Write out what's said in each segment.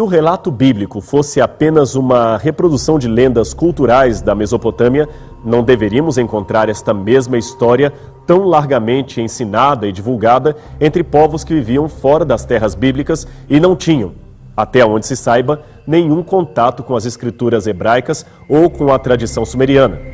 Se o relato bíblico fosse apenas uma reprodução de lendas culturais da Mesopotâmia, não deveríamos encontrar esta mesma história tão largamente ensinada e divulgada entre povos que viviam fora das terras bíblicas e não tinham, até onde se saiba, nenhum contato com as escrituras hebraicas ou com a tradição sumeriana.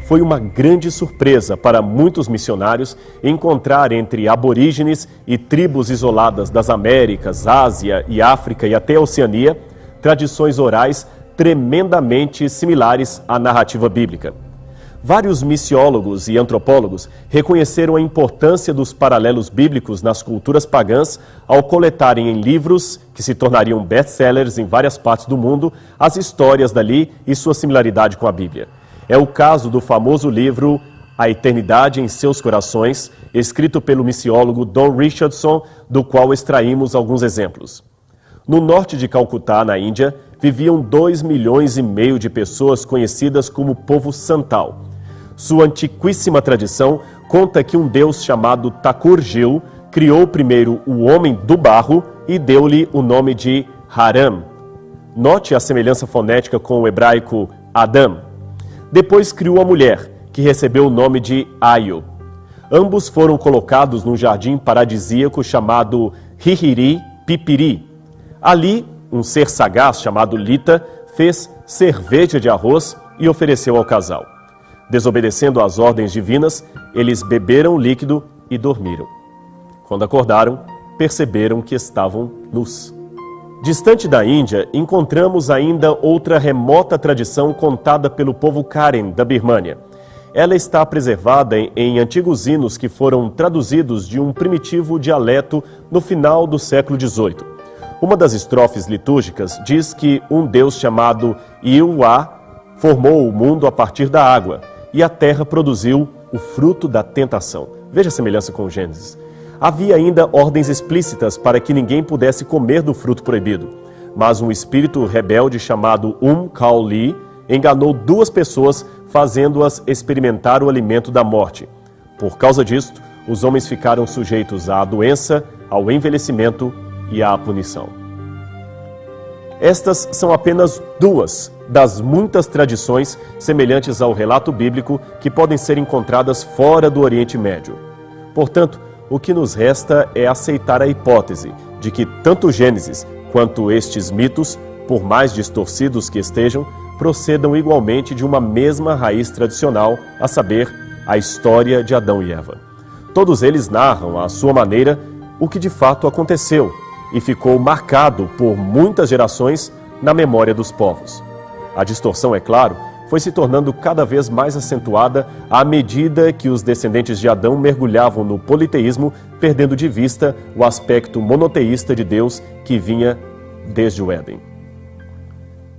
Foi uma grande surpresa para muitos missionários encontrar entre aborígenes e tribos isoladas das Américas, Ásia e África e até a Oceania, tradições orais tremendamente similares à narrativa bíblica. Vários missiólogos e antropólogos reconheceram a importância dos paralelos bíblicos nas culturas pagãs ao coletarem em livros, que se tornariam best-sellers em várias partes do mundo, as histórias dali e sua similaridade com a Bíblia. É o caso do famoso livro A Eternidade em Seus Corações, escrito pelo missiólogo Don Richardson, do qual extraímos alguns exemplos. No norte de Calcutá, na Índia, viviam 2,5 milhões de pessoas conhecidas como povo Santal. Sua antiquíssima tradição conta que um deus chamado Thakur-Gil criou primeiro o homem do barro e deu-lhe o nome de Haram. Note a semelhança fonética com o hebraico Adam. Depois criou a mulher, que recebeu o nome de Aio. Ambos foram colocados num jardim paradisíaco chamado Hihiri Pipiri. Ali, um ser sagaz chamado Lita fez cerveja de arroz e ofereceu ao casal. Desobedecendo às ordens divinas, eles beberam o líquido e dormiram. Quando acordaram, perceberam que estavam nus. Distante da Índia, encontramos ainda outra remota tradição contada pelo povo Karen da Birmânia. Ela está preservada em antigos hinos que foram traduzidos de um primitivo dialeto no final do século XVIII. Uma das estrofes litúrgicas diz que um deus chamado Iuá formou o mundo a partir da água e a terra produziu o fruto da tentação. Veja a semelhança com Gênesis. Havia ainda ordens explícitas para que ninguém pudesse comer do fruto proibido. Mas um espírito rebelde chamado Kaoli enganou 2 pessoas, fazendo-as experimentar o alimento da morte. Por causa disto, os homens ficaram sujeitos à doença, ao envelhecimento e à punição. Estas são apenas 2 das muitas tradições semelhantes ao relato bíblico que podem ser encontradas fora do Oriente Médio. Portanto, o que nos resta é aceitar a hipótese de que tanto Gênesis quanto estes mitos, por mais distorcidos que estejam, procedam igualmente de uma mesma raiz tradicional, a saber, a história de Adão e Eva. Todos eles narram, à sua maneira, o que de fato aconteceu e ficou marcado por muitas gerações na memória dos povos. A distorção, é claro, foi se tornando cada vez mais acentuada à medida que os descendentes de Adão mergulhavam no politeísmo, perdendo de vista o aspecto monoteísta de Deus que vinha desde o Éden.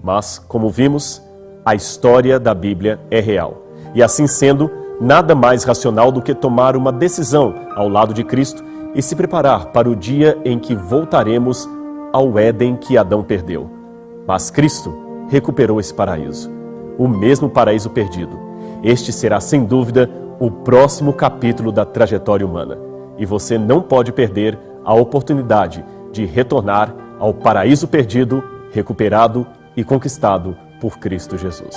Mas, como vimos, a história da Bíblia é real. E assim sendo, nada mais racional do que tomar uma decisão ao lado de Cristo e se preparar para o dia em que voltaremos ao Éden que Adão perdeu. Mas Cristo recuperou esse paraíso. O mesmo paraíso perdido. Este será, sem dúvida, o próximo capítulo da trajetória humana. E você não pode perder a oportunidade de retornar ao paraíso perdido, recuperado e conquistado por Cristo Jesus.